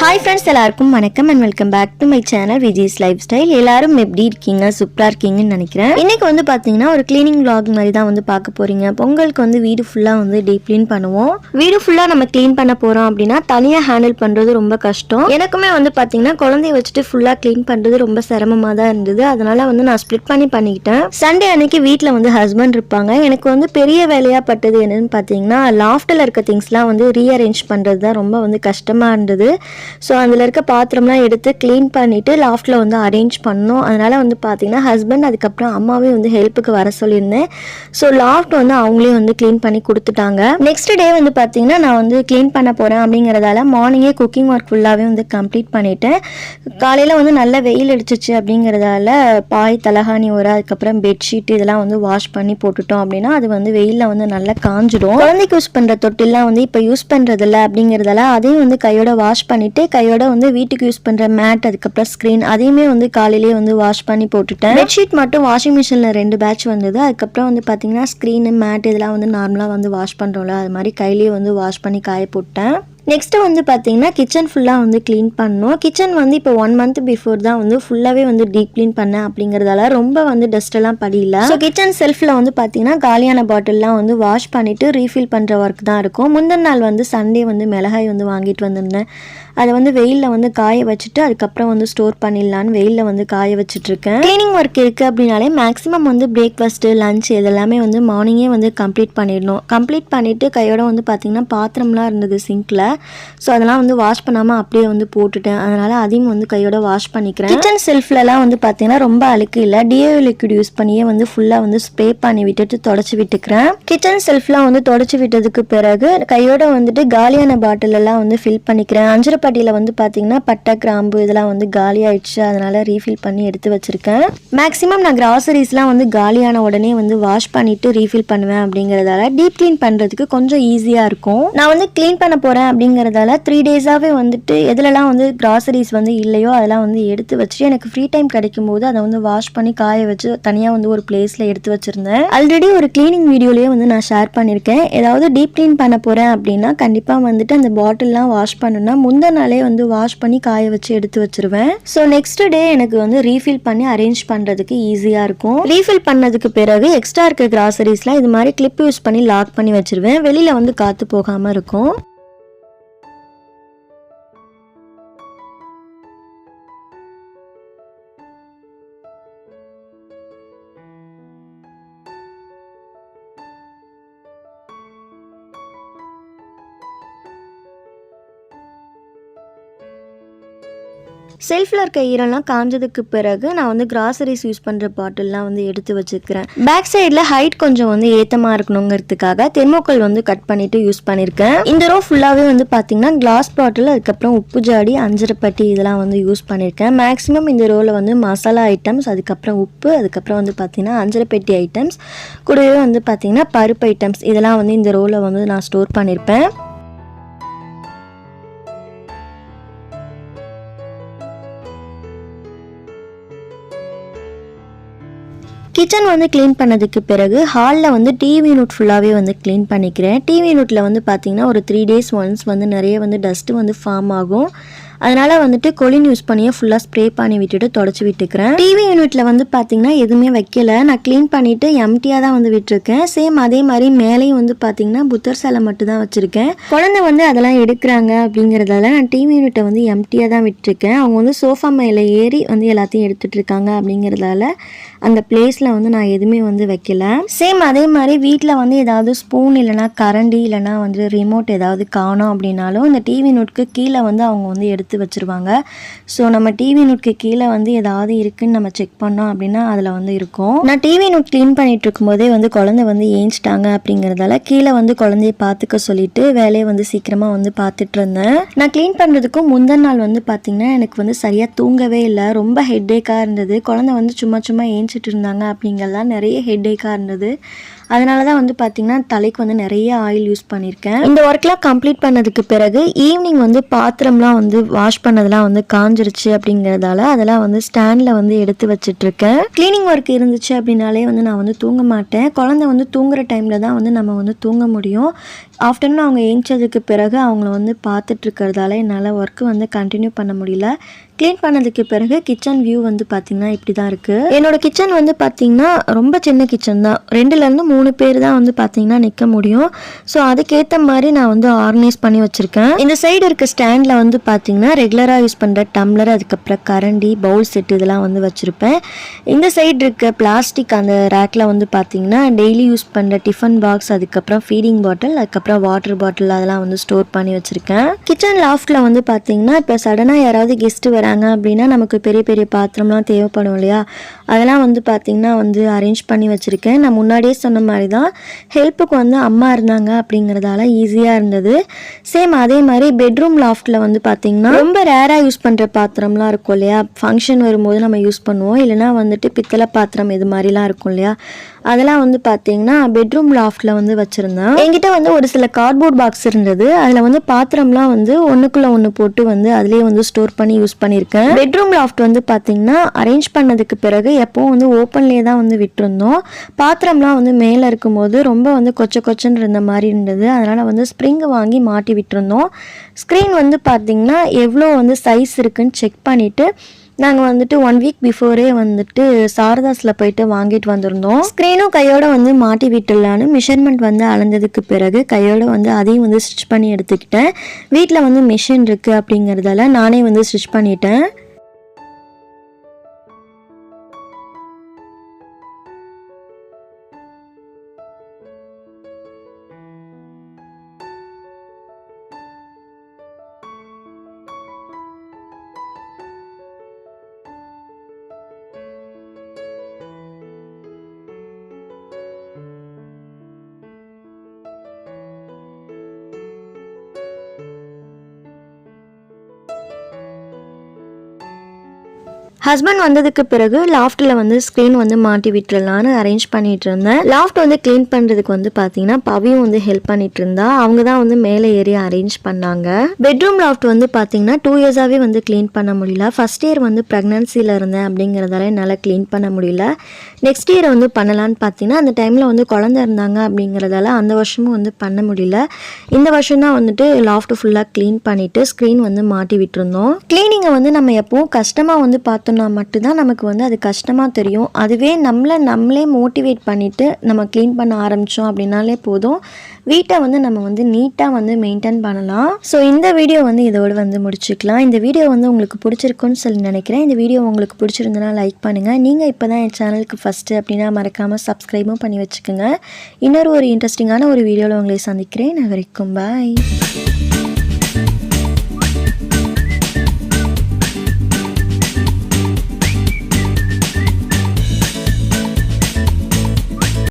Hi friends, எல்லாருக்கும் வணக்கம் and welcome back to my channel Viji's Lifestyle. எல்லாரும் எப்படி இருக்கீங்க? சூப்பரா இருக்கீங்கன்னு நினைக்கிறேன். இன்னைக்கு வந்து பாத்தீங்கன்னா ஒரு cleaning vlog மாதிரி தான் வந்து பார்க்க போறீங்க. பொங்கலுக்கு வந்து வீடு ஃபுல்லா வந்து டீப் க்ளீன் பண்ணுவோம். வீடு ஃபுல்லா நம்ம க்ளீன் பண்ண போறோம் அப்படினா தனியா ஹேண்டில் பண்றது ரொம்ப கஷ்டம். எனக்குமே வந்து பாத்தீங்கன்னா குழந்தையை வச்சுட்டு ஃபுல்லா க்ளீன் பண்றது ரொம்ப சிரமமா தான் இருந்தது. அதனால வந்து நான் ஸ்ப்ளிட் பண்ணிட்டேன். சண்டே அன்னைக்கு வீட்ல வந்து ஹஸ்பண்ட் இருப்பாங்க. எனக்கு வந்து பெரிய வேலையா பட்டது என்னன்னு பாத்தீங்கன்னா லாஃப்ட்ல இருக்க திங்ஸ்லாம் வந்து ரீஅரேஞ்ச் பண்றது தான் ரொம்ப வந்து கஷ்டமா இருந்தது. ஸோ அதில் இருக்க பாத்திரம்லாம் எடுத்து க்ளீன் பண்ணிவிட்டு லாஃப்ட்டில் வந்து அரேஞ்ச் பண்ணோம். அதனால் வந்து பார்த்திங்கன்னா ஹஸ்பண்ட் அதுக்கப்புறம் அம்மாவே வந்து ஹெல்ப்புக்கு வர சொல்லியிருந்தேன். ஸோ லாஃப்ட் வந்து அவங்களே வந்து க்ளீன் பண்ணி கொடுத்துட்டாங்க. நெக்ஸ்ட் டே வந்து பார்த்திங்கன்னா நான் வந்து க்ளீன் பண்ண போகிறேன் அப்படிங்கிறதால மார்னிங்கே குக்கிங் ஒர்க் ஃபுல்லாகவே வந்து கம்ப்ளீட் பண்ணிவிட்டேன். காலையில் வந்து நல்ல வெயில் அடிச்சிச்சு அப்படிங்கிறதால பாய் தலகாணி அதுக்கப்புறம் பெட்ஷீட் இதெல்லாம் வந்து வாஷ் பண்ணி போட்டுட்டோம் அப்படின்னா அது வந்து வெயிலில் வந்து நல்லா காஞ்சிடும். குழந்தைக்கு யூஸ் பண்ணுற தொட்டிலாம் வந்து இப்போ யூஸ் பண்ணுறதில்ல அப்படிங்கிறதால அதையும் வந்து கையோட வாஷ் பண்ணிவிட்டு கையோட வந்து வீட்டுக்கு யூஸ் பண்ற மேட் அதுக்கப்புறம் ஸ்க்ரீன் அதையுமே வந்து காலையிலேயே வந்து வாஷ் பண்ணி போட்டுட்டேன். பெட்ஷீட் மட்டும் வாஷிங் மிஷினில் 2 பேட்ச் வந்தது. அதுக்கப்புறம் வந்து பார்த்தீங்கன்னா ஸ்க்ரீனு மேட் இதெல்லாம் வந்து நார்மலாக வந்து வாஷ் பண்ணுறோம்ல அது மாதிரி கையிலேயே வந்து வாஷ் பண்ணி காய போட்டேன். நெக்ஸ்ட்டு வந்து பார்த்தீங்கன்னா கிச்சன் ஃபுல்லாக வந்து க்ளீன் பண்ணோம். கிச்சன் வந்து இப்போ 1 month பிஃபோர் தான் வந்து ஃபுல்லாகவே வந்து டீப் க்ளீன் பண்ணேன் அப்படிங்கிறதால ரொம்ப வந்து டஸ்ட்டெல்லாம் படியில. ஸோ கிச்சன் செல்ஃபில் வந்து பார்த்தீங்கன்னா காலியான பாட்டில்லாம் வந்து வாஷ் பண்ணிவிட்டு ரீஃபில் பண்ணுற ஒர்க் தான் இருக்கும். முந்தின நாள் வந்து சண்டே வந்து மிளகாய் வந்து வாங்கிட்டு வந்திருந்தேன். அதை வந்து வெயிலில் வந்து காய வச்சுட்டு அதுக்கப்புறம் வந்து ஸ்டோர் பண்ணிடலான்னு வெயிலில் வந்து காய வச்சுட்ருக்கேன். க்ளீனிங் ஒர்க் இருக்குது அப்படின்னாலே மேக்ஸிமம் வந்து பிரேக்ஃபாஸ்ட்டு லஞ்ச் இதெல்லாமே வந்து மார்னிங்கே வந்து கம்ப்ளீட் பண்ணிடணும். கம்ப்ளீட் பண்ணிவிட்டு கையோட வந்து பார்த்திங்கன்னா பாத்திரம்லாம் இருந்தது சிங்கில். ஸோ அதெல்லாம் வந்து வாஷ் பண்ணாமல் அப்படியே வந்து போட்டுட்டேன். அதனால் அதையும் வந்து கையோட வாஷ் பண்ணிக்கிறேன். கிச்சன் செல்ஃப்லலாம் வந்து பார்த்தீங்கன்னா ரொம்ப அழுக்கு இல்லை. டிஓ லிக்விட் யூஸ் பண்ணியே வந்து ஃபுல்லாக வந்து ஸ்ப்ரே பண்ணி விட்டுட்டு தொடச்சி விட்டுக்கிறேன். கிச்சன் செல்ஃப்லாம் வந்து தொடச்சி விட்டதுக்கு பிறகு கையோட வந்துட்டு காலியான பாட்டிலெல்லாம் வந்து ஃபில் பண்ணிக்கிறேன். அஞ்சரைப்பட்டியில் வந்து பார்த்தீங்கன்னா பட்டை கிராம்பு இதெல்லாம் வந்து காலி ஆயிடுச்சு. அதனால் ரீஃபில் பண்ணி எடுத்து வச்சுருக்கேன். மேக்ஸிமம் நான் கிராசரிஸ்லாம் வந்து காலியான உடனே வந்து வாஷ் பண்ணிவிட்டு ரீஃபில் பண்ணுவேன் அப்படிங்கிறதால டீப் க்ளீன் பண்ணுறதுக்கு கொஞ்சம் ஈஸியாக இருக்கும். நான் வந்து க்ளீன் பண்ண போகிறேன் அப்படிங்கிறதால 3 days-ஆவே வந்துட்டு எதுலலாம் வந்து கிராசரிஸ் வந்து இல்லையோ அதெல்லாம் வந்து எடுத்து வச்சுட்டு எனக்கு ஃப்ரீ டைம் கிடைக்கும் போது அதை வந்து வாஷ் பண்ணி காய வச்சு தனியாக வந்து ஒரு பிளேஸில் எடுத்து வச்சுருந்தேன். ஆல்ரெடி ஒரு க்ளீனிங் வீடியோலேயே வந்து நான் ஷேர் பண்ணியிருக்கேன். ஏதாவது டீப் க்ளீன் பண்ண போகிறேன் அப்படின்னா கண்டிப்பாக வந்துட்டு அந்த பாட்டில்லாம் வாஷ் பண்ணணும்னா முந்தின நாளே வந்து வாஷ் பண்ணி காய வச்சு எடுத்து வச்சுருவேன். ஸோ நெக்ஸ்ட் டே எனக்கு வந்து ரீஃபில் பண்ணி அரேஞ்ச் பண்ணுறதுக்கு ஈஸியாக இருக்கும். ரீஃபில் பண்ணதுக்கு பிறகு எக்ஸ்ட்ரா இருக்க கிராசரிஸ்லாம் இது மாதிரி கிளிப் யூஸ் பண்ணி லாக் பண்ணி வச்சுருவேன். வெளியில் வந்து காற்று போகாமல் இருக்கும். செல்ஃபில் இருக்க ஈரம்லாம் காஞ்சதுக்கு பிறகு நான் வந்து கிராசரிஸ் யூஸ் பண்ணுற பாட்டில்லாம் வந்து எடுத்து வச்சுக்கிறேன். பேக் சைடில் ஹைட் கொஞ்சம் வந்து ஏற்றமாக இருக்கணுங்கிறதுக்காக தெர்மோக்கோல் வந்து கட் பண்ணிவிட்டு யூஸ் பண்ணியிருக்கேன். இந்த ரோ ஃபுல்லாகவே வந்து பார்த்திங்கன்னா கிளாஸ் பாட்டில் அதுக்கப்புறம் உப்பு ஜாடி அஞ்சரைப்பட்டி இதெல்லாம் வந்து யூஸ் பண்ணியிருக்கேன். மேக்ஸிமம் இந்த ரோவில் வந்து மசாலா ஐட்டம்ஸ் அதுக்கப்புறம் உப்பு அதுக்கப்புறம் வந்து பார்த்திங்கன்னா அஞ்சரைப்பட்டி ஐட்டம்ஸ் கூடவே வந்து பார்த்திங்கன்னா பருப்பு ஐட்டம்ஸ் இதெல்லாம் வந்து இந்த ரோவில் வந்து நான் ஸ்டோர் பண்ணியிருப்பேன். கிச்சன் வந்து க்ளீன் பண்ணதுக்கு பிறகு ஹாலில் வந்து டிவி யூனிட் ஃபுல்லாகவே வந்து க்ளீன் பண்ணிக்கிறேன். டிவி யூனிட்டில் வந்து பார்த்திங்கன்னா ஒரு 3 days ஒன்ஸ் வந்து நிறைய வந்து டஸ்ட்டு வந்து ஃபார்ம் ஆகும். அதனால் வந்துட்டு கொலின் யூஸ் பண்ணியே ஃபுல்லாக ஸ்ப்ரே பண்ணி விட்டுட்டு தொடச்சி விட்டுக்கிறேன். டிவி யூனிட்டில் வந்து பார்த்திங்கன்னா எதுவுமே வைக்கல. நான் க்ளீன் பண்ணிவிட்டு எம்டியாக தான் வந்து விட்டுருக்கேன். சேம் அதே மாதிரி மேலேயும் வந்து பார்த்திங்கன்னா புத்தர் சிலை மட்டும் தான் வச்சுருக்கேன். குழந்தை வந்து அதெல்லாம் எடுக்கிறாங்க அப்படிங்கிறதால நான் டிவி யூனிட்டை வந்து எம்டியாக தான் விட்டுருக்கேன். அவங்க வந்து சோஃபா மேலே ஏறி வந்து எல்லாத்தையும் எடுத்துகிட்டு இருக்காங்க அப்படிங்கிறதால அந்த பிளேஸில் வந்து நான் எதுவுமே வந்து வைக்கல. சேம் அதே மாதிரி வீட்டில் வந்து ஏதாவது ஸ்பூன் இல்லைனா கரண்டி இல்லைனா வந்து ரிமோட் ஏதாவது காணோம் அப்படின்னாலும் இந்த டிவி யூனிட்க்கு கீழே வந்து அவங்க வந்து எடுத்து வச்சிருவாங்க. ஸோ நம்ம டிவி யூனிட்க்கு கீழே வந்து ஏதாவது இருக்குன்னு நம்ம செக் பண்ணோம் அப்படின்னா அதில் வந்து இருக்கும். நான் டிவி யூனிட் க்ளீன் பண்ணிட்டு இருக்கும்போதே வந்து குழந்தை வந்து ஏஞ்சிட்டாங்க அப்படிங்கிறதால கீழே வந்து குழந்தைய பார்த்துக்க சொல்லிட்டு வேலையை வந்து சீக்கிரமாக வந்து பார்த்துட்டு இருந்தேன். நான் க்ளீன் பண்ணுறதுக்கும் முந்தின நாள் வந்து பார்த்திங்கன்னா எனக்கு வந்து சரியாக தூங்கவே இல்லை. ரொம்ப ஹெட்டேக்காக இருந்தது. குழந்தை வந்து சும்மா ஏஞ்சிட்டு இருந்தாங்க அப்படிங்கிறதுலாம் நிறைய ஹெட்டேக்காக இருந்தது. அதனால தான் வந்து பார்த்திங்கன்னா தலைக்கு வந்து நிறைய ஆயில் யூஸ் பண்ணியிருக்கேன். இந்த ஒர்க்லாம் கம்ப்ளீட் பண்ணதுக்கு பிறகு ஈவினிங் வந்து பாத்திரம்லாம் வந்து வாஷ் பண்ணதெல்லாம் வந்து காஞ்சிருச்சு அப்படிங்கிறதால அதெல்லாம் வந்து ஸ்டாண்டில் வந்து எடுத்து வச்சிட்ருக்கேன். க்ளீனிங் ஒர்க் இருந்துச்சு அப்படின்னாலே வந்து நான் வந்து தூங்க மாட்டேன். குழந்தை வந்து தூங்குற டைமில் தான் வந்து நம்ம வந்து தூங்க முடியும். ஆஃப்டர்நூன் அவங்க ஏஞ்சதுக்கு பிறகு அவங்கள வந்து பார்த்துட்ருக்கிறதால என்னால் ஒர்க்கு வந்து கண்டினியூ பண்ண முடியல. க்ளீன் பண்ணதுக்கு பிறகு கிச்சன் வியூ வந்து பார்த்திங்கன்னா இப்படி தான் இருக்குது. என்னோடய கிச்சன் வந்து பார்த்திங்கன்னா ரொம்ப சின்ன கிச்சன் தான். 2லேருந்து 3 பேர் தான் வந்து பார்த்திங்கன்னா நிற்க முடியும். ஸோ அதுக்கேற்ற மாதிரி நான் வந்து ஆர்கனைஸ் பண்ணி வச்சுருக்கேன். இந்த சைடு இருக்க ஸ்டாண்டில் வந்து பார்த்திங்கன்னா ரெகுலராக யூஸ் பண்ணுற டம்ளர், அதுக்கப்புறம் கரண்டி, பவுல் செட் இதெல்லாம் வந்து வச்சுருப்பேன். இந்த சைடு இருக்க பிளாஸ்டிக் அந்த ரேக்கில் வந்து பார்த்திங்கன்னா டெய்லி யூஸ் பண்ணுற டிஃபன் பாக்ஸ், அதுக்கப்புறம் ஃபீடிங் பாட்டில், அதுக்கப்புறம் வாட்டர் பாட்டில் அதெல்லாம் வந்து ஸ்டோர் பண்ணி வச்சுருக்கேன். கிச்சன் லாஃப்டில் வந்து பார்த்திங்கன்னா இப்போ சடனாக யாராவது கெஸ்ட்டு வராங்க அப்படின்னா நமக்கு பெரிய பெரிய பாத்திரம்லாம் தேவைப்படும் இல்லையா, அதெல்லாம் வந்து பார்த்திங்கன்னா வந்து அரேஞ்ச் பண்ணி வச்சுருக்கேன். நான் முன்னாடியே சொன்ன மாதிரி தான் ஹெல்ப்புக்கு வந்து அம்மா இருந்தாங்க அப்படிங்கிறதால ஈஸியாக இருந்தது. சேம் அதே மாதிரி பெட்ரூம் லாஃப்டில் வந்து பார்த்திங்கன்னா ரொம்ப ரேராக யூஸ் பண்ணுற பாத்திரம்லாம் இருக்கும் இல்லையா, ஃபங்க்ஷன் வரும்போது நம்ம யூஸ் பண்ணுவோம், இல்லைனா வந்துட்டு பித்தளை பாத்திரம் இது மாதிரிலாம் இருக்கும் இல்லையா, அதெல்லாம் வந்து பார்த்திங்கன்னா பெட்ரூம் லாஃப்டில் வந்து வச்சுருந்தேன். என்கிட்ட வந்து ஒரு சில கார்ட்போர்ட் பாக்ஸ் இருந்தது. அதில் வந்து பாத்திரம்லாம் வந்து ஒன்றுக்குள்ளே ஒன்று போட்டு வந்து அதுலேயே வந்து ஸ்டோர் பண்ணி யூஸ் பண்ணியிருக்கேன். பெட்ரூம் லாஃப்ட் வந்து பார்த்திங்கன்னா அரேஞ்ச் பண்ணதுக்கு பிறகு எப்போவும் வந்து ஓப்பன்லேயே தான் வந்து விட்டுருந்தோம். பாத்திரம்லாம் வந்து மேலே இருக்கும்போது ரொம்ப வந்து கொச்சன்னு இருந்த மாதிரி இருந்தது. அதனால் வந்து ஸ்ப்ரிங் வாங்கி மாட்டி விட்டுருந்தோம். ஸ்க்ரீன் வந்து பார்த்திங்கன்னா எவ்வளோ வந்து சைஸ் இருக்குன்னு செக் பண்ணிவிட்டு நாங்கள் வந்துட்டு 1 வீக் பிஃபோரே வந்துட்டு சாரதாஸில் போயிட்டு வாங்கிட்டு வந்திருந்தோம். ஸ்க்ரீனும் கையோடு வந்து மாட்டி விட்டுடலான்னு மெஷர்மெண்ட் வந்து அளந்ததுக்கு பிறகு கையோடு வந்து அதையும் வந்து ஸ்டிச் பண்ணி எடுத்துக்கிட்டேன். வீட்டில் வந்து மிஷின் இருக்குது அப்படிங்கிறதால நானே வந்து ஸ்டிச் பண்ணிட்டேன். ஹஸ்பண்ட் வந்ததுக்கு பிறகு லாஃப்ட்டில் வந்து ஸ்க்ரீன் வந்து மாட்டி விட்டுறலான்னு அரேஞ்ச் பண்ணிட்டு இருந்தேன். லாஃப்ட் வந்து க்ளீன் பண்ணுறதுக்கு வந்து பார்த்தீங்கன்னா பவியும் வந்து ஹெல்ப் பண்ணிட்டு இருந்தா. அவங்க தான் வந்து மேலே ஏறி அரேஞ்ச் பண்ணாங்க. பெட்ரூம் லாஃப்ட் வந்து பார்த்தீங்கன்னா 2 இயர்ஸாகவே வந்து க்ளீன் பண்ண முடியல. ஃபர்ஸ்ட் இயர் வந்து ப்ரெக்னன்சியில் இருந்தேன் அப்படிங்கிறதால என்னால் க்ளீன் பண்ண முடியல. நெக்ஸ்ட் இயர் வந்து பண்ணலான்னு பார்த்தீங்கன்னா அந்த டைமில் வந்து குழந்தை இருந்தாங்க அப்படிங்கிறதால அந்த வருஷமும் வந்து பண்ண முடியல. இந்த வருஷம் தான் வந்துட்டு லாஃப்ட் ஃபுல்லாக க்ளீன் பண்ணிவிட்டு ஸ்க்ரீன் வந்து மாட்டி விட்டுருந்தோம். க்ளீனிங்கை வந்து நம்ம எப்பவும் கஷ்டமாக வந்து பார்த்தோம்னா மட்டும்தான் நமக்கு வந்து அது கஷ்டமாக தெரியும். அதுவே நம்மளே மோட்டிவேட் பண்ணிவிட்டு நம்ம க்ளீன் பண்ண ஆரம்பித்தோம் அப்படின்னாலே போதும், வீட்டை வந்து நம்ம வந்து நீட்டாக வந்து மெயின்டைன் பண்ணலாம். ஸோ இந்த வீடியோ வந்து இதோடு வந்து முடிச்சுக்கலாம். இந்த வீடியோ வந்து உங்களுக்கு பிடிச்சிருக்குன்னு சொல்லி நினைக்கிறேன். இந்த வீடியோ உங்களுக்கு பிடிச்சிருந்தனா லைக் பண்ணுங்கள். நீங்கள் இப்போ தான் என் சேனலுக்கு ஃபஸ்ட்டு அப்படின்னா மறக்காமல் சப்ஸ்கிரைபும் பண்ணி வச்சுக்கோங்க. இன்னொரு இன்ட்ரெஸ்டிங்கான ஒரு வீடியோவில் உங்களை சந்திக்கிறேன். அது வரைக்கும் பாய்.